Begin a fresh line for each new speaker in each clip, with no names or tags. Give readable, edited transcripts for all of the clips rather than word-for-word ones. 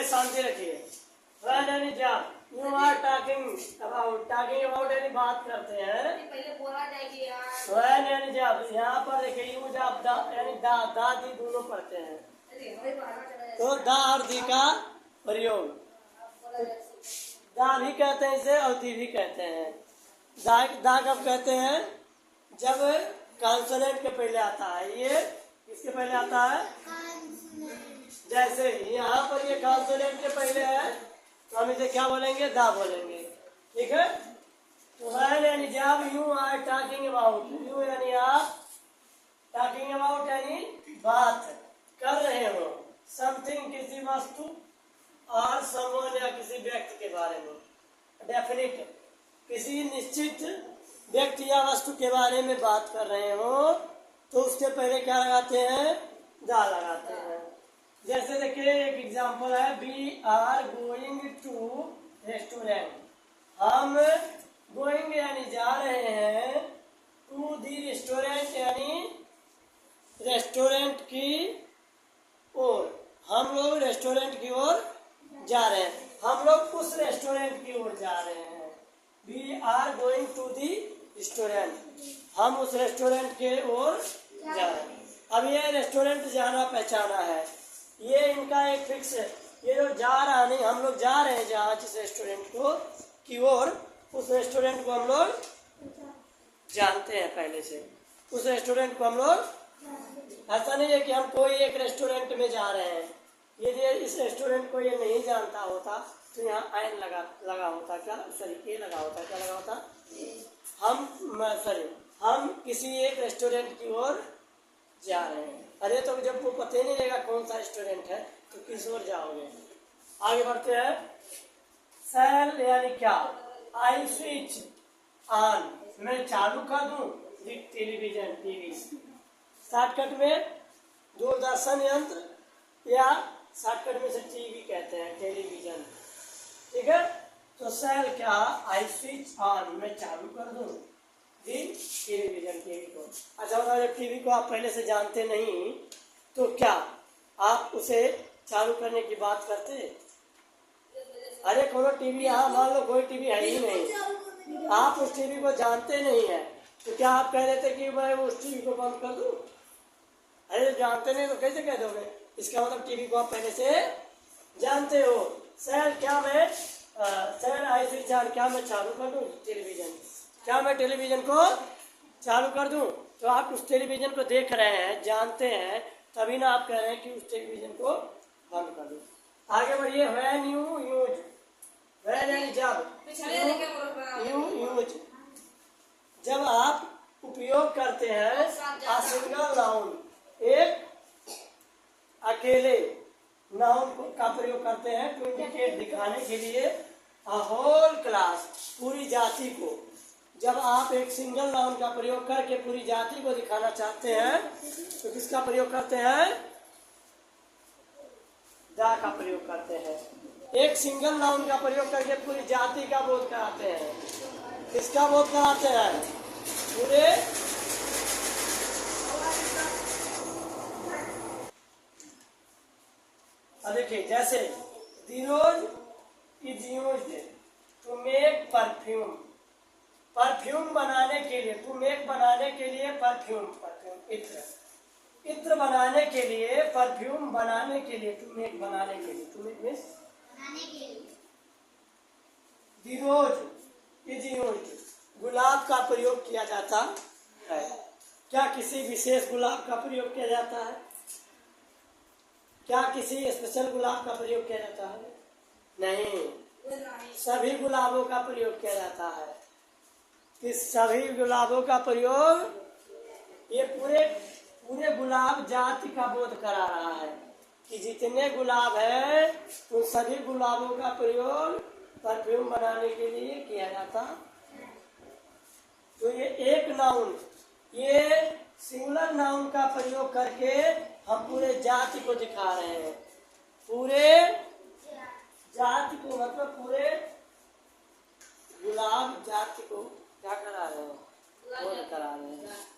शांति रखिए। when यानी जब you are talking about यानी बात करते हैं।
पहले बोला जाएगी यार।
when यानी जब, यहाँ पर देखिए यूज आप यानी दादी दोनों पढ़ते हैं, तो दा और दी का प्रयोग। दा भी कहते हैं इसे और दी भी कहते हैं। दा कब कहते हैं? जब कॉन्सोनेंट के पहले आता है। ये किसके पहले आता है? जैसे यहाँ पर ये कॉन्सोनेंट के पहले है तो हम इसे क्या बोलेंगे? दा बोलेंगे। ठीक है। तो व्हेन यानी जब you are talking about, you यानी आप, टॉकिंग अबाउट यानी बात कर रहे हो, समथिंग किसी वस्तु और समवन या किसी व्यक्ति के बारे में, डेफिनेट किसी निश्चित व्यक्ति या वस्तु के बारे में बात कर रहे हो तो उसके पहले क्या लगाते हैं? दा लगाते हैं। जैसे देखिए एक एग्जांपल है, we are going to restaurant. हम गोइंग यानी जा रहे हैं, टू दी रेस्टोरेंट यानी रेस्टोरेंट की ओर। हम लोग रेस्टोरेंट की ओर जा रहे हैं, हम लोग उस रेस्टोरेंट की ओर जा रहे हैं। We are going to the restaurant, हम उस रेस्टोरेंट के ओर जा रहे हैं। अब ये रेस्टोरेंट जाना पहचाना है, ये इनका एक फिक्स है। ये जो जा रहा नहीं, हम लोग जा रहे हैं जहाँ जिस रेस्टोरेंट को की ओर, उस रेस्टोरेंट को हम लोग जानते हैं पहले से। उस रेस्टोरेंट को हम लोग, ऐसा नहीं है कि हम कोई एक रेस्टोरेंट में जा रहे हैं। यदि इस रेस्टोरेंट को ये नहीं जानता होता तो यहाँ आयन लगा होता, क्या सॉरी ए लगा होता, क्या लगा होता? हम किसी एक रेस्टोरेंट की ओर जा रहे हैं। अरे तो जब वो पता ही नहीं रहेगा कौन सा रेस्टोरेंट है तो किस ओर जाओगे? आगे बढ़ते हैं। सेल यानी क्या? आई स्विच ऑन, मैं चालू कर दूं टेलीविजन, टीवी। शॉर्टकट में दूरदर्शन यंत्र, या शॉर्टकट में से टीवी कहते हैं, टेलीविजन। ठीक है। तो सेल क्या? आई स्विच ऑन, मैं चालू कर दूं टेलीविजन, टीवी को। अच्छा बताओ, जब टीवी को आप पहले से जानते नहीं तो क्या आप उसे चालू करने की बात करते? अरे कोनो टीवी, यहाँ मान लो कोई टीवी है ही नहीं, आप उस टीवी को जानते नहीं है तो क्या आप कह देते कि मैं उस टीवी को बंद कर दूं? अरे जानते नहीं तो कैसे कह दोगे? इसका मतलब टीवी को आप पहले से जानते हो। सर क्या मैं सर आई स्विच ऑन, क्या मैं चालू कर दूं टेलीविजन? क्या मैं टेलीविजन को चालू कर दूं? तो आप उस टेलीविजन को देख रहे हैं, जानते हैं, तभी ना आप कह रहे हैं कि उस टेलीविजन को बंद कर दूं। आगे बढ़िए। व्हेन यू यूज, व्हेन यानी जब, यू यूज जब आप उपयोग करते हैं, आ सिंगल नाउन, एक अकेले नाउन का प्रयोग करते हैं टू इंडिकेट, दिखाने के लिए, अ होल क्लास, पूरी जाति को। जब आप एक सिंगल नाउन का प्रयोग करके पूरी जाति को दिखाना चाहते हैं तो किसका प्रयोग करते हैं? दा का प्रयोग करते हैं। एक सिंगल नाउन का प्रयोग करके पूरी जाति का बोध कराते हैं। किसका बोध कराते हैं? पूरे देखिए, जैसे the rose is used to make perfume, perfume बनाने के लिए, टू मेक बनाने के लिए, परफ्यूम इत्र, इत्र बनाने के लिए, परफ्यूम बनाने के लिए, टू मेक बनाने के लिए, टू मेक मीन्स बनाने के लिए। दिरोज इज यूज्ड, गुलाब का प्रयोग किया जाता है। क्या किसी विशेष गुलाब का प्रयोग किया जाता है? क्या किसी स्पेशल गुलाब का प्रयोग किया जाता है? नहीं, सभी गुलाबों का प्रयोग किया जाता है। इस सभी गुलाबों का प्रयोग, ये पूरे गुलाब जाति का बोध करा रहा है कि जितने गुलाब हैं उन सभी गुलाबों का प्रयोग परफ्यूम बनाने के लिए किया जाता। तो ये एक नाउन, ये सिंगुलर नाउन का प्रयोग करके हम पूरे जाति को दिखा रहे हैं। पूरे जाति को मतलब पूरे गुलाब जाति को क्या करा रहे हैं? बोध करा रहे हैं।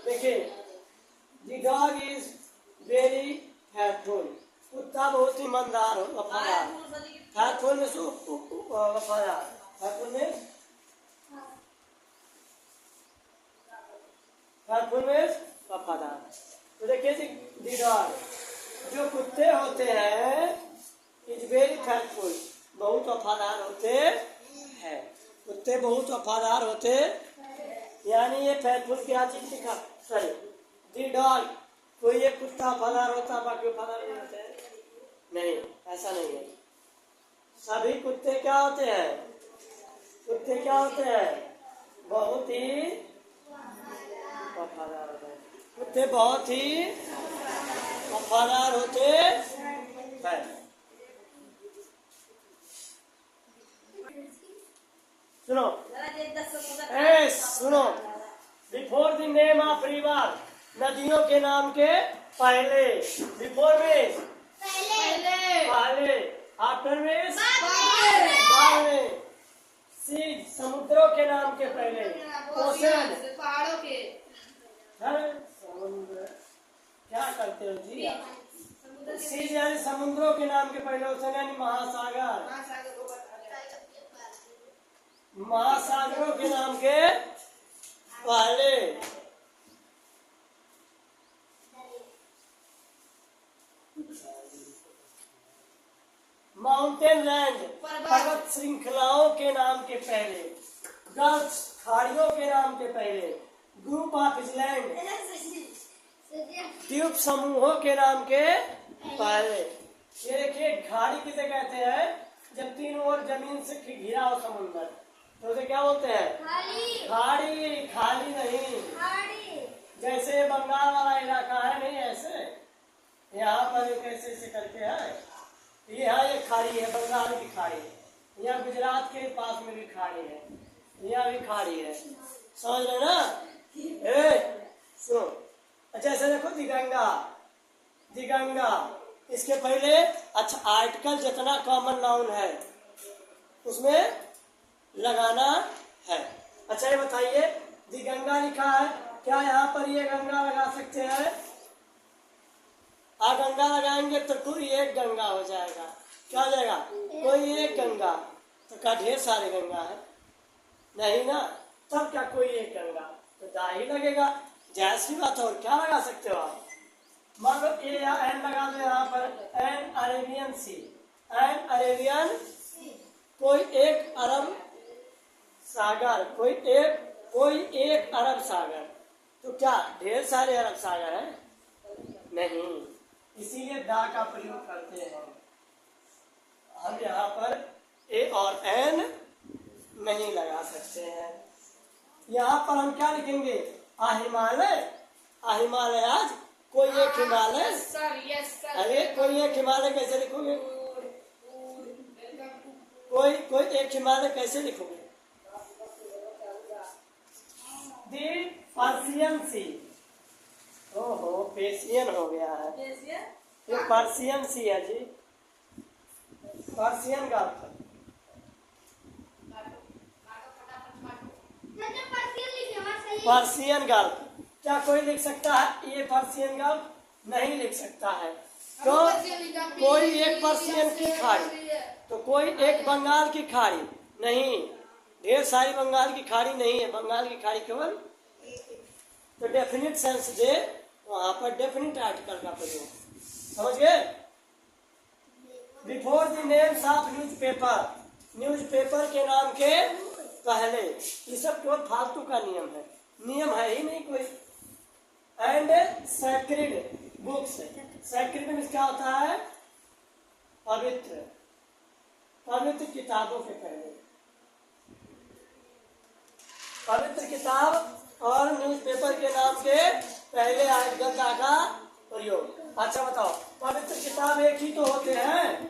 देखिए, the dog is very helpful, कुत्ता बहुत ईमानदार हो, वफादार। फैथफुल में वफादार, फैथफुल में वफादार। तो देखिए जी, दीदार जो कुत्ते होते हैं इज वेरी फैथफुल, बहुत वफादार होते हैं। कुत्ते बहुत वफादार होते, यानी ये फैथफुल क्या चीज दिखा, सॉरी दी डॉग। कोई एक कुत्ता वफादार होता बाकी वफादार नहीं होते हैं, नहीं, ऐसा नहीं है। सभी कुत्ते क्या होते हैं, कुत्ते क्या होते हैं, बहुत ही वफादार होते हैं। कुत्ते बहुत ही वफादार होते हैं। सुनो, सुनो, before the name of river, नदियों के नाम के पहले, बिफोर में पहले, आफ्टर में बाद में, सी समुद्रों के नाम के पहले, ओशन
पहाड़ों के
समुद्र, क्या करते हो जी, सी यानी समुद्रों के नाम के पहले, ओशन यानी महासागर, महासागरों के नाम के पहले। माउंटेन लैंड, पर्वत श्रृंखलाओं के नाम के पहले, गल्फ खाड़ियों के नाम के पहले, ग्रुप ऑफ आइलैंड द्वीप समूहों के नाम के पहले। ये देखिए, खाड़ी किसे कहते हैं, जब तीनों ओर जमीन से घिरा हो समुद्र, तो उसे क्या बोलते हैं, खाड़ी। खाली नहीं, जैसे बंगाल वाला इलाका है, नहीं ऐसे, यहाँ पर कैसे ऐसे करके है, यहाँ ये खाड़ी है, बंगाल की खाड़ी है, यहाँ गुजरात के पास में भी खाड़ी है, यहाँ भी खाड़ी है, समझ रहे ना। सुनो, जैसे देखो दिगंगा, दिगंगा, इसके पहले अच्छा आर्टिकल जितना कॉमन नाउन है उसमें लगाना है। अच्छा ये बताइए, दिगंगा लिखा है, क्या यहाँ पर ये गंगा लगा सकते हैं, गंगा लगाएंगे तो कोई एक गंगा हो जाएगा, क्या हो जाएगा, कोई एक गंगा, तो क्या ढेर सारे गंगा है, नहीं ना, तब क्या कोई एक गंगा, तो दा ही लगेगा, जैसी बात है। और क्या लगा सकते हो आप, मान लो ए या एन लगा दो यहाँ पर, एन अरेबियन सी, एन अरेबियन, कोई एक अरब सागर, कोई एक अरब सागर, तो क्या ढेर सारे अरब सागर हैं, नहीं, इसीलिए दा का प्रयोग करते हैं हम, यहाँ पर ए और एन नहीं लगा सकते हैं। यहाँ पर हम क्या लिखेंगे, हिमालय, हिमालयाज, कोई एक हिमालय, अरे कोई एक हिमालय कैसे लिखोगे, कोई एक हिमालय कैसे लिखोगे, दी पर्सियन सी, ओहो पेशियन हो गया है, ये पर्सियन सी है जी, पर्सियन गल्फ, पर्सियन गल्फ, क्या कोई लिख सकता है ये पर्सियन गल्फ, नहीं लिख सकता है, क्यों, कोई एक पर्सियन की खाड़ी, तो कोई एक बंगाल की खाड़ी नहीं, ढेर सारी बंगाल की खाड़ी नहीं है, बंगाल की खाड़ी केवल, तो डेफिनेट सेंस दे, वहां पर डेफिनेट आर्टिकल का प्रयोग, समझ गए। Before the names of newspaper, newspaper के नाम के पहले, ये सब केवल फालतू का नियम है, नियम है ही नहीं कोई। एंड सैक्रेड बुक्स, सैक्रेड में क्या होता है, पवित्र, पवित्र किताबों के पहले, पवित्र किताब और न्यूज़पेपर के नाम के पहले आर्टिकल का प्रयोग। अच्छा बताओ, पवित्र किताब एक ही तो होते हैं,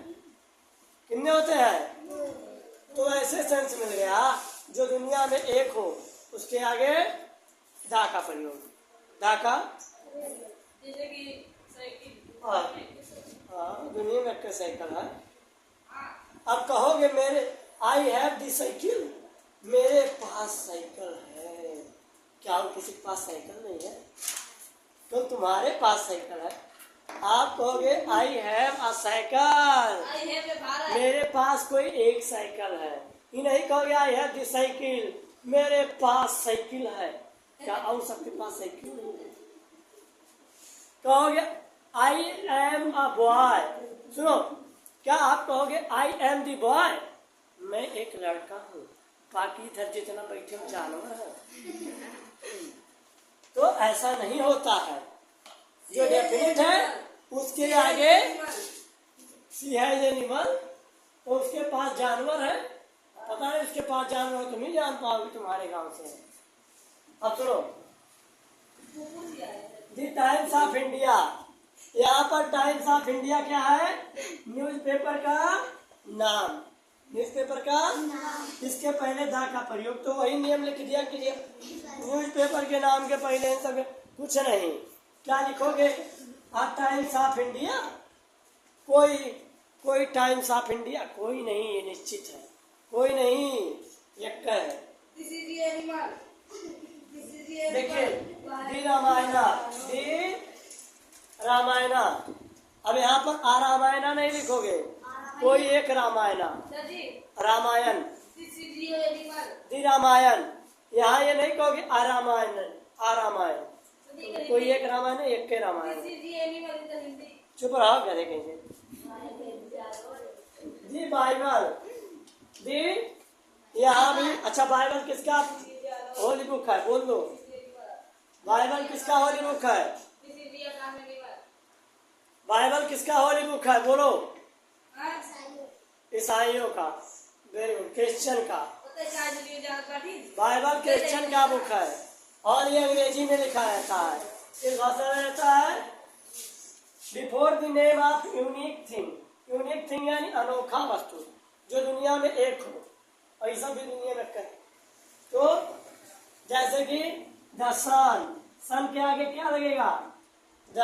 कितने होते हैं, तो ऐसे सेंस मिल गया, जो दुनिया में एक हो उसके आगे दा का प्रयोग, दा का, हाँ दुनिया में एक साइकिल है। अब कहोगे मेरे, आई हैव दी साइकिल, मेरे पास साइकिल है, क्या किसी के पास साइकिल नहीं है, तो तुम्हारे पास साइकिल है, आप कहोगे I have a cycle,
I have a Bharat.
मेरे पास कोई एक साइकिल है। ये नहीं कहोगे आई हैव द साइकिल, मेरे पास साइकिल है। क्या और सबके पास साइकिल नहीं है? कहोगे आई एम अ बॉय। सुनो, क्या आप कहोगे आई एम द बॉय, मैं एक लड़का हूँ, बाकी इधर जितना बैठे हो जानवर है। तो ऐसा नहीं होता है। जो डेफिनेट है उसके आगे सी है एनिमल, तो उसके पास जानवर है। पता है उसके पास जानवर हो, तुम ही जान पाओगे तुम्हारे गांव से। अब सुनो, द टाइम्स ऑफ इंडिया, यहाँ पर टाइम्स ऑफ इंडिया क्या है? न्यूज़पेपर का नाम, न्यूज़पेपर का इसके पहले दा का प्रयोग, तो वही नियम लिख दिया कि न्यूज़पेपर के नाम के पहले इन सब कुछ नहीं। क्या लिखोगे? आ टाइम्स ऑफ इंडिया, कोई टाइम्स ऑफ इंडिया कोई नहीं, ये निश्चित है, कोई नहीं, यक्का है।
This is the animal, this is the
देखिए
एनिमल।
दी रामायणा, अब यहाँ पर आ रामायणा नहीं लिखोगे, कोई एक रामायणा,
दादी,
Ramayan,
this is the animal.
The Ramayan. यहाँ ये नहीं कहोगे आ रामायण, कोई एक रामायण है, एक के Ramayan.
This is the animal in the Hindi.
चुप रहो, कह कहीं दी बाइबल, दी यहाँ भी। अच्छा, बाइबल किसका होली बुक है? बोल दो, बाइबल किसका होली बुक है?
This is the animal.
Bible किसका होली बुक है? बोलो।
हां,
ईसाइयों का, वेरी गुड, क्रिश्चियन का।
पता है क्या जो जानता थी?
बाइबल क्रिश्चियन का बुक है और ये अंग्रेजी में लिखा रहता है, इस भाषा में रहता है। Before the name of unique thing, unique thing यानी अनोखा वस्तु जो दुनिया में एक हो, ऐसा भी दुनिया में कहीं। तो जैसे कि द सन के आगे क्या लगेगा? द,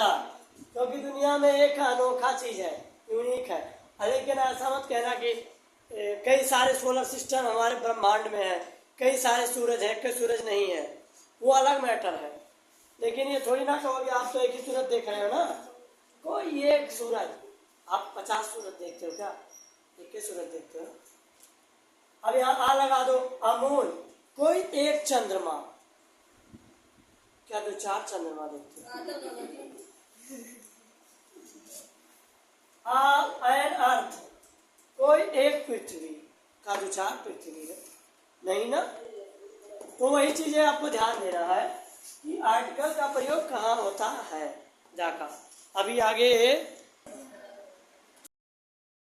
क्योंकि दुनिया में एक अनोखा चीज है, यूनिक है। लेकिन ऐसा मत कहना कि कई सारे सोलर सिस्टम हमारे ब्रह्मांड में है, कई सारे सूरज है, कई सूरज नहीं है, वो अलग मैटर है। लेकिन ये थोड़ी ना कहोगे आप तो एक ही सूरज देख रहे हो ना, कोई एक सूरज, आप 50 सूरज देखते हो क्या? एक ही सूरज देखते हो। अब यहाँ आ लगा दो, अमूल, कोई एक चंद्रमा, क्या 2-4 चंद्रमा देखते हो? एन अर्थ, कोई एक पृथ्वी, का 2-4 पृथ्वी है, नहीं ना? तो वही चीजें आपको ध्यान देना है कि आर्टिकल का प्रयोग कहाँ होता है जाकर। अभी आगे